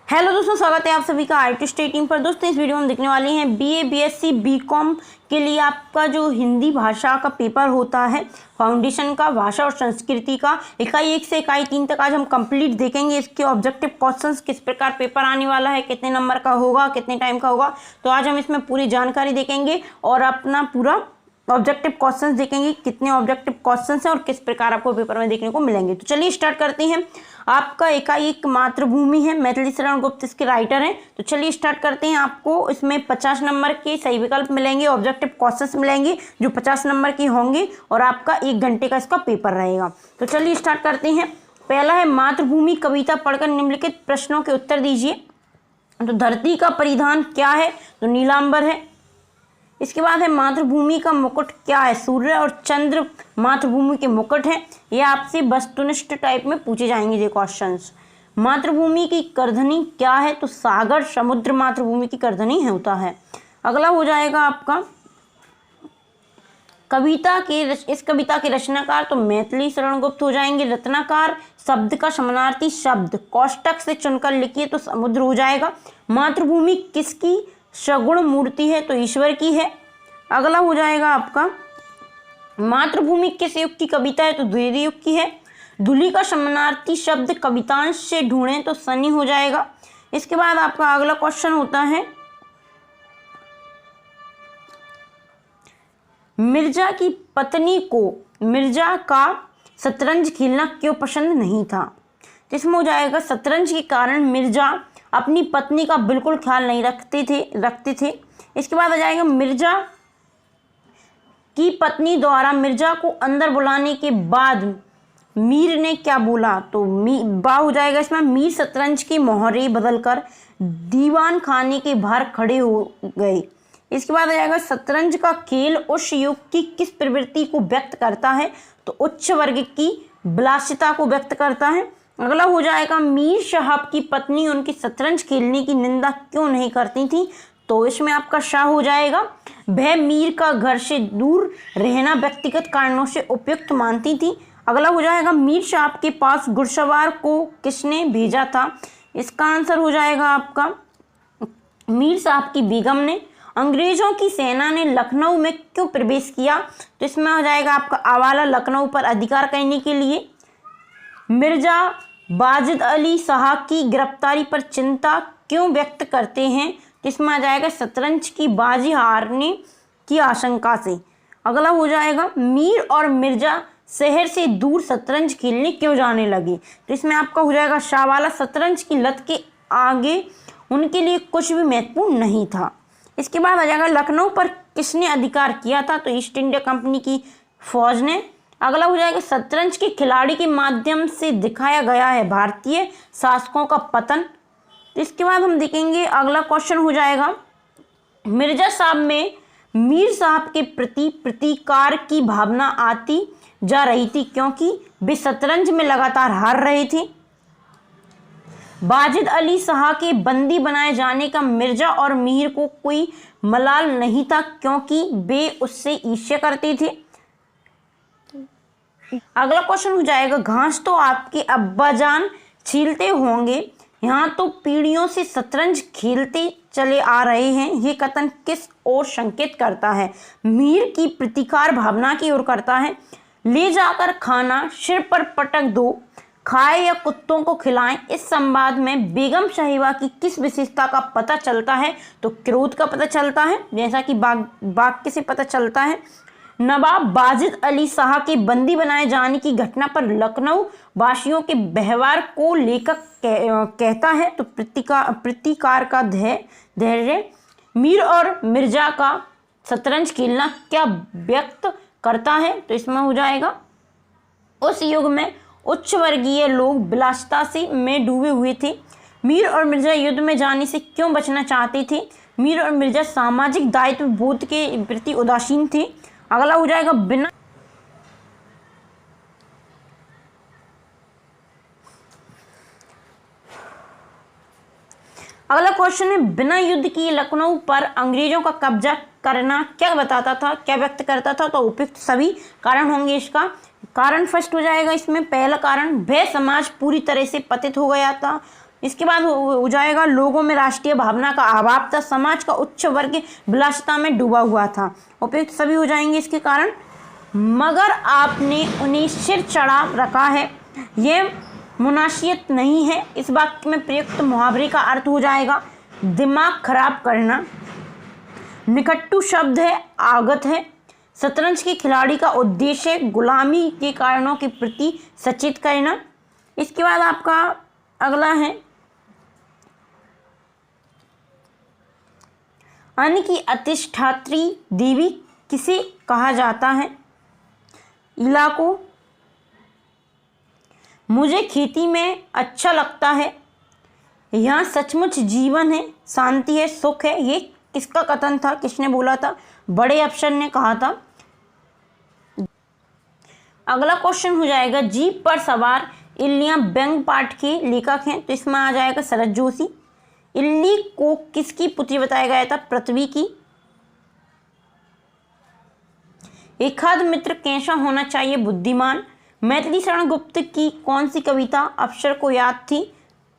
Hello दोस्तों, स्वागत है आप सभी का आईटी स्टडी टीम पर। दोस्तों, इस वीडियो में हम देखने वाले हैं बीए, बीएससी, बीकॉम के लिए आपका जो हिंदी भाषा का पेपर होता है, फाउंडेशन का, भाषा और संस्कृति का, इकाई 1 से इकाई 3 तक आज हम कंप्लीट देखेंगे। इसके ऑब्जेक्टिव क्वेश्चंस, किस प्रकार पेपर आने वाला है, कितने नंबर का होगा, कितने टाइम का होगा, तो आज हम इसमें पूरी जानकारी देखेंगे और अपना पूरा ऑब्जेक्टिव क्वेश्चंस देखेंगे, कितने ऑब्जेक्टिव क्वेश्चंस हैं और किस प्रकार आपको पेपर में देखने को मिलेंगे। तो चलिए स्टार्ट करते हैं। आपका इकाई मातृभूमि है, मैथिली शरण गुप्त इसके राइटर हैं। तो चलिए स्टार्ट करते हैं। आपको इसमें 50 नंबर के सही विकल्प मिलेंगे, ऑब्जेक्टिव क्वेश्चंस मिलेंगे जो 50 नंबर के होंगे और आपका 1 घंटे का इसका पेपर रहेगा। तो चलिए स्टार्ट करते हैं। पहला है मातृभूमि कविता पढ़कर निम्नलिखित प्रश्नों के उत्तर दीजिए। तो धरती का परिधान क्या है? तो नीलांबर है। इसके बाद है मातृभूमि का मुकुट क्या है? सूर्य और चंद्र मातृभूमि के मुकुट हैं। ये आपसे वस्तुनिष्ठ टाइप में पूछे जाएंगे ये क्वेश्चंस। मातृभूमि की करधनी क्या है? तो सागर, समुद्र मातृभूमि की करधनी होता है। अगला हो जाएगा आपका इस कविता के रचनाकार, तो मैथिली शरण गुप्त हो जाएंगे। रत्नाकार शब्द का समानार्थी शब्द कोष्टक से चुनकर लिखिए, तो समुद्र हो जाएगा। मातृभूमि किसकी सगुण मूर्ति है? तो ईश्वर की है। अगला हो जाएगा आपका मातृभूमि किस युग की कविता है? तो द्वितीय युग की है। धूलि का समानार्थी शब्द कवितांश से ढूंढें, तो शनि हो जाएगा। इसके बाद आपका अगला क्वेश्चन होता है मिर्जा की पत्नी को मिर्जा का शतरंज खेलना क्यों पसंद नहीं था? इसमें हो जाएगा शतरंज के कारण मिर्जा अपनी पत्नी का बिल्कुल ख्याल नहीं रखते थे। इसके बाद आ जाएगा मिर्जा की पत्नी द्वारा मिर्जा को अंदर बुलाने के बाद मीर ने क्या बोला? तो बा हो जाएगा इसमें। मीर शतरंज की मोहरे बदलकर दीवान खाने के बाहर खड़े हो गए। इसके बाद आ जाएगा शतरंज का खेल उस युग की किस प्रवृत्ति को व्यक्त करता है? तो उच्च वर्ग की विलासिता को व्यक्त करता है। अगला हो जाएगा मीर साहब की पत्नी उनकी शतरंज खेलने की निंदा क्यों नहीं करती थी? तो इसमें आपका शाह हो जाएगा। वह मीर का घर से दूर रहना व्यक्तिगत कारणों से उपयुक्त मानती थी। अगला हो जाएगा मीर साहब के पास घुड़सवार को किसने भेजा था? इसका आंसर हो जाएगा आपका मीर साहब की बेगम ने। अंग्रेजों की सेना ने लखनऊ में क्यों प्रवेश किया? तो इसमें हो जाएगा आपका अवाला लखनऊ पर अधिकार करने के लिए। मिर्जा बाजिद अली शाह की गिरफ्तारी पर चिंता क्यों व्यक्त करते हैं? इसमें आ जाएगा शतरंज की बाजी हारने की आशंका से। अगला हो जाएगा मीर और मिर्जा शहर से दूर शतरंज खेलने क्यों जाने लगे? तो इसमें आपका हो जाएगा शाहवाला शतरंज की लत के आगे उनके लिए कुछ भी महत्वपूर्ण नहीं था। इसके बाद आ जाएगा लखनऊ पर किसने अधिकार किया था? तो ईस्ट इंडिया कंपनी की फौज ने। अगला हो जाएगा शतरंज के खिलाड़ी के माध्यम से दिखाया गया है भारतीय शासकों का पतन। इसके बाद हम देखेंगे अगला क्वेश्चन हो जाएगा मिर्जा साहब में मीर साहब के प्रति प्रतिकार की भावना आती जा रही थी क्योंकि वे शतरंज में लगातार हार रहे थे। बाजिद अली शाह के बंदी बनाए जाने का मिर्जा और मीर को कोई मलाल नहीं था क्योंकि वे उससे ईर्ष्या करते थे। अगला क्वेश्चन हो जाएगा घास तो आपके अब्बाजान छीलते होंगे, यहाँ तो पीढ़ियों से शतरंज खेलते चले आ रहे हैं, ये कथन किस ओर संकेत करता है? मीर की प्रतिकार भावना की ओर करता है। ले जाकर खाना सिर पर पटक दो, खाए या कुत्तों को खिलाएं, इस संवाद में बेगम साहिबा की किस विशेषता का पता चलता है? तो क्रोध का पता चलता है, जैसा कि वाक्य से पता चलता है। नवाब बाजिद अली शाह के बंदी बनाए जाने की घटना पर लखनऊ वासियों के व्यवहार को लेखक कहता है। तो प्रतिकार का धैर्य। मीर और मिर्जा का शतरंज खेलना क्या व्यक्त करता है? तो इसमें हो जाएगा उस युग में उच्च वर्गीय लोग विलासिता में डूबे हुए थे। मीर और मिर्जा युद्ध में जाने से क्यों बचना चाहते थे? मीर और मिर्जा सामाजिक दायित्व बोध के प्रति उदासीन थे। अगला हो जाएगा अगला क्वेश्चन है बिना युद्ध किए लखनऊ पर अंग्रेजों का कब्जा करना क्या बताता था, क्या व्यक्त करता था? तो उपयुक्त सभी कारण होंगे। इसका कारण फर्स्ट हो जाएगा इसमें, पहला कारण वह समाज पूरी तरह से पतित हो गया था। इसके बाद हो जाएगा लोगों में राष्ट्रीय भावना का अभाव था, समाज का उच्च वर्ग विलासिता में डूबा हुआ था। उपयुक्त सभी हो जाएंगे इसके कारण। मगर आपने उन्हें सिर चढ़ा रखा है, ये मुनासियत नहीं है। इस वाक्य में प्रयुक्त मुहावरे का अर्थ हो जाएगा दिमाग खराब करना। निकट्टू शब्द है, आगत है। शतरंज के खिलाड़ी का उद्देश्य गुलामी के कारणों के प्रति सचेत करना। इसके बाद आपका अगला है अन्न की अधिष्ठात्री देवी किसे कहा जाता है? इला को। मुझे खेती में अच्छा लगता है, यहाँ सचमुच जीवन है, शांति है, सुख है। ये किसका कथन था, किसने बोला था? बड़े अफसर ने कहा था। अगला क्वेश्चन हो जाएगा जीप पर सवार इल्लियां व्यंग पाठ के लेखक हैं, तो इसमें आ जाएगा शरद जोशी। इल्ली को किसकी पुत्री बताया गया था? पृथ्वी की। एकाध मित्र कैसा होना चाहिए? बुद्धिमान। मैथिली शरण गुप्त की कौन सी कविता अफसर को याद थी?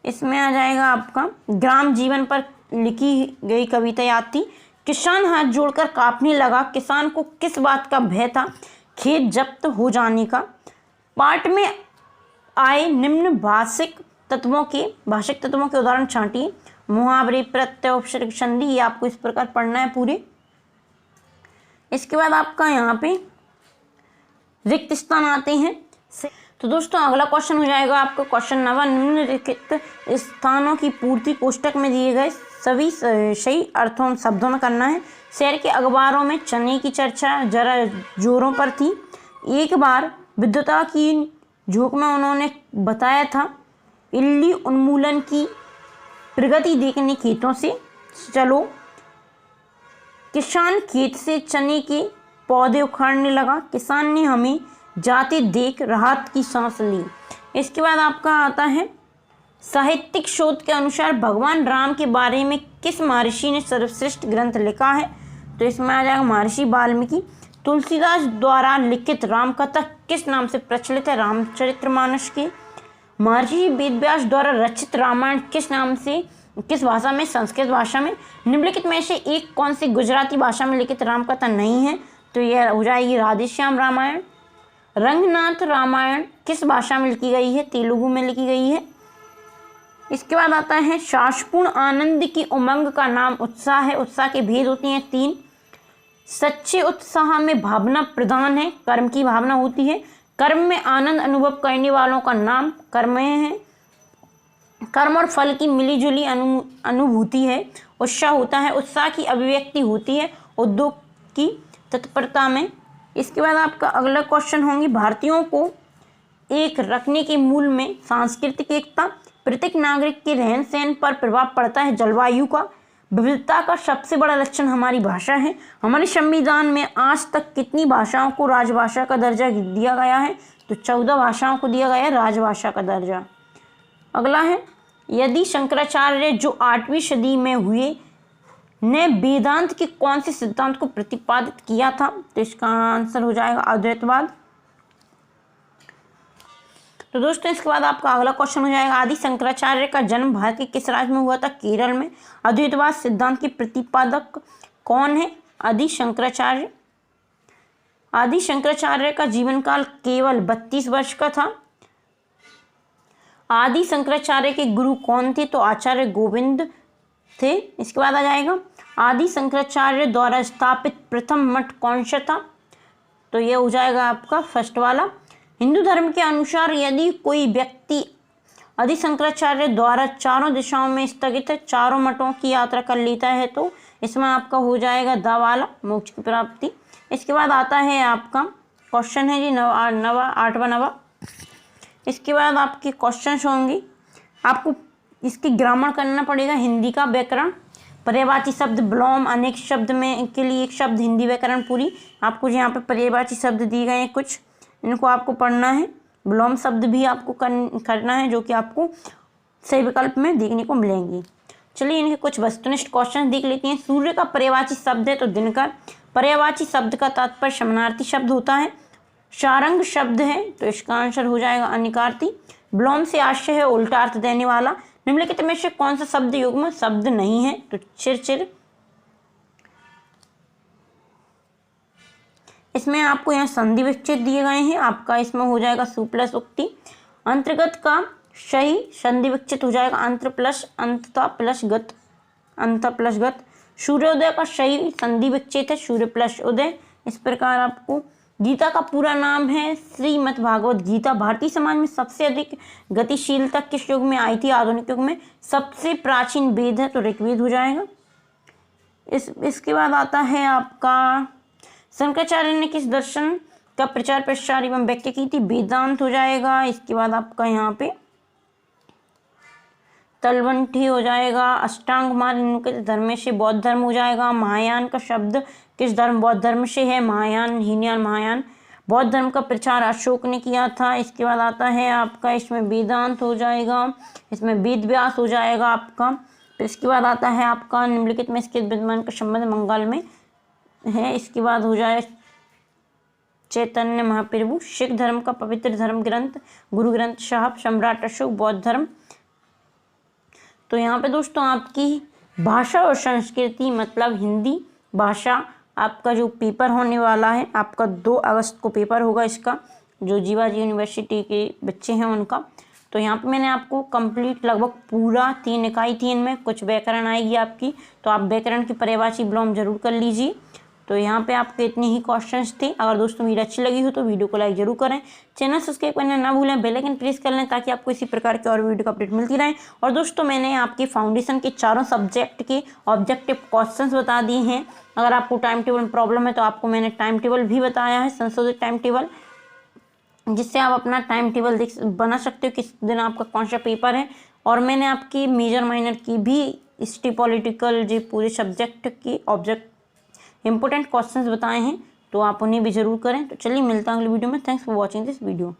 इसमें आ जाएगा आपका ग्राम जीवन पर लिखी गई कविता याद थी। किसान हाथ जोड़कर कांपने लगा, किसान को किस बात का भय था? खेत जब्त हो जाने का। पाठ में आए निम्न भाषिक तत्वों के उदाहरण छांटिए। मुहावरे, प्रत्यय, उपसर्ग, संधि, ये आपको इस प्रकार पढ़ना है पूरे। इसके बाद आपका यहाँ पे रिक्त स्थान आते हैं। तो दोस्तों अगला क्वेश्चन हो जाएगा आपका क्वेश्चन नंबर निम्नलिखित स्थानों की पूर्ति कोष्टक में दिए गए सभी सही अर्थों शब्दों में करना है। शहर के अखबारों में चने की चर्चा जरा जोरों पर थी। एक बार विद्युता की झोंक में उन्होंने बताया था इल्ली उन्मूलन की प्रगति देखने खेतों से चलो। किसान खेत से चने के पौधे उखाड़ने लगा, किसान ने हमें जाते देख राहत की सांस ली। इसके बाद आपका आता है साहित्यिक शोध के अनुसार भगवान राम के बारे में किस महर्षि ने सर्वश्रेष्ठ ग्रंथ लिखा है? तो इसमें आ जाएगा महर्षि वाल्मीकि। तुलसीदास द्वारा लिखित रामकथा किस नाम से प्रचलित है? रामचरितमानस के। महर्षि वेदव्यास द्वारा रचित रामायण किस नाम से, किस भाषा में? संस्कृत भाषा में। निम्नलिखित में से एक कौन सी गुजराती भाषा में लिखित रामकथा नहीं है? तो यह हो जाएगी राधेश्याम रामायण। रंगनाथ रामायण किस भाषा में लिखी गई है? तेलुगु में लिखी गई है। इसके बाद आता है शासपूर्ण आनंद की उमंग का नाम उत्साह है। उत्साह के भेद होती हैं 3। सच्चे उत्साह में भावना प्रधान है, कर्म की भावना होती है। कर्म में आनंद अनुभव करने वालों का नाम कर्म है। कर्म और फल की मिलीजुली अनुभूति है, उत्साह होता है। उत्साह की अभिव्यक्ति होती है उद्योग की तत्परता में। इसके बाद आपका अगला क्वेश्चन होंगे भारतीयों को एक रखने के मूल में सांस्कृतिक एकता। प्रत्येक नागरिक के रहन सहन पर प्रभाव पड़ता है जलवायु का। विविधता का सबसे बड़ा लक्षण हमारी भाषा है। हमारे संविधान में आज तक कितनी भाषाओं को राजभाषा का दर्जा दिया गया है? तो 14 भाषाओं को दिया गया है राजभाषा का दर्जा। अगला है यदि शंकराचार्य जो 8वीं सदी में हुए ने वेदांत के कौन से सिद्धांत को प्रतिपादित किया था? तो इसका आंसर हो जाएगा अद्वैतवाद। तो दोस्तों इसके बाद आपका अगला क्वेश्चन हो जाएगा आदि शंकराचार्य का जन्म भारत के किस राज्य में हुआ था? केरल में। अद्वैतवाद सिद्धांत के प्रतिपादक कौन है? आदि शंकराचार्य। आदि शंकराचार्य का जीवन काल केवल 32 वर्ष का था। आदि शंकराचार्य के गुरु कौन थे? तो आचार्य गोविंद थे। इसके बाद आ जाएगा आदि शंकराचार्य द्वारा स्थापित प्रथम मठ कौन सा था? तो यह हो जाएगा आपका फर्स्ट वाला। हिंदू धर्म के अनुसार यदि कोई व्यक्ति आदि शंकराचार्य द्वारा चारों दिशाओं में स्थगित चारों मठों की यात्रा कर लेता है तो इसमें आपका हो जाएगा दा वाला मोक्ष की प्राप्ति। इसके बाद आता है आपका क्वेश्चन है जी 8वां नवा। इसके बाद आपके क्वेश्चंस होंगे, आपको इसकी ग्रामर करना पड़ेगा। हिंदी का व्याकरण, पर्यायवाची शब्द विलोम, अनेक शब्द में के लिए एक शब्द, हिंदी व्याकरण पूरी। आपको यहाँ पे पर्यायवाची शब्द दिए गए हैं कुछ, इनको आपको पढ़ना है। विलोम शब्द भी आपको करना है जो कि आपको सही विकल्प में देखने को मिलेंगी। चलिए इनके कुछ वस्तुनिष्ठ क्वेश्चन देख लेते हैं। सूर्य का पर्यायवाची शब्द है तो दिनकर। पर्यायवाची शब्द का तात्पर्य समानार्थी शब्द होता है। सारंग शब्द है तो इसका आंसर हो जाएगा अनिकार्थी। विलोम से आशय है उल्टा अर्थ देने वाला। निम्नलिखित में से कौन सा शब्द युग्म शब्द नहीं है? तो चिर। इसमें आपको यहाँ संधि विच्छेद दिए गए हैं, आपका इसमें हो जाएगा सु प्लस उक्ति। अंतर्गत का सही संधि विच्छेद हो जाएगा अंतर प्लस अंतता प्लस गत, अंत प्लस गत। सूर्योदय का सही संधि विच्छेद है सूर्य प्लस उदय। इस प्रकार आपको गीता का पूरा नाम है श्रीमद् भागवत गीता। भारतीय समाज में सबसे अधिक गतिशीलता किस युग में आई थी? आधुनिक युग में। सबसे प्राचीन वेद है तो ऋग्वेद हो जाएगा। इसके बाद आता है आपका शंकराचार्य ने किस दर्शन का प्रचार प्रसार एवं व्याख्या की थी? वेदांत हो जाएगा। इसके बाद आपका यहाँ पे तलवंठी हो जाएगा। अष्टांग मार्ग निम्नलिखित धर्म से बौद्ध धर्म हो जाएगा। महायान का शब्द किस धर्म बौद्ध धर्म से है? महायान, हीनयान, महायान। बौद्ध धर्म का प्रचार अशोक ने किया था। इसके बाद आता है आपका इसमें वेदांत हो जाएगा, इसमें वेद व्यास हो जाएगा आपका। फिर इसके बाद आता है आपका निम्नलिखित में इसके विद्यमान का संबंध मंगल में है। इसके बाद हो जाए चैतन्य महाप्रभु। सिख धर्म का पवित्र धर्म ग्रंथ गुरु ग्रंथ साहब। सम्राट अशोक। बौद्ध धर्म। तो यहाँ पे दोस्तों आपकी भाषा और संस्कृति मतलब हिंदी भाषा आपका जो पेपर होने वाला है, आपका 2 अगस्त को पेपर होगा इसका, जो जीवाजी यूनिवर्सिटी के बच्चे हैं उनका। तो यहाँ पे मैंने आपको कंप्लीट लगभग पूरा 3 इकाई 3 में कुछ व्याकरण आएगी आपकी, तो आप व्याकरण की पर्यायवाची विलोम जरूर कर लीजिए। तो यहाँ पे आपके इतने ही क्वेश्चंस थे। अगर दोस्तों वीडियो अच्छी लगी हो तो वीडियो को लाइक जरूर करें, चैनल सब्सक्राइब करना ना भूलें, बेल आइकन प्रेस कर लें ताकि आपको इसी प्रकार के और वीडियो का अपडेट मिलती रहे। और दोस्तों मैंने आपके फाउंडेशन के चारों सब्जेक्ट के ऑब्जेक्टिव क्वेश्चंस बता दिए हैं। अगर आपको टाइम टेबल में प्रॉब्लम है तो आपको मैंने टाइम टेबल भी बताया है, संशोधित टाइम टेबल, जिससे आप अपना टाइम टेबल बना सकते हो किस दिन आपका कौन सा पेपर है। और मैंने आपकी मेजर माइनर की भी हिस्ट्री पॉलिटिकल जो पूरे सब्जेक्ट की ऑब्जेक्ट इंपॉर्टेंट क्वेश्चंस बताए हैं, तो आप उन्हें भी जरूर करें। तो चलिए मिलता हूँ अगली वीडियो में। Thanks for watching this video.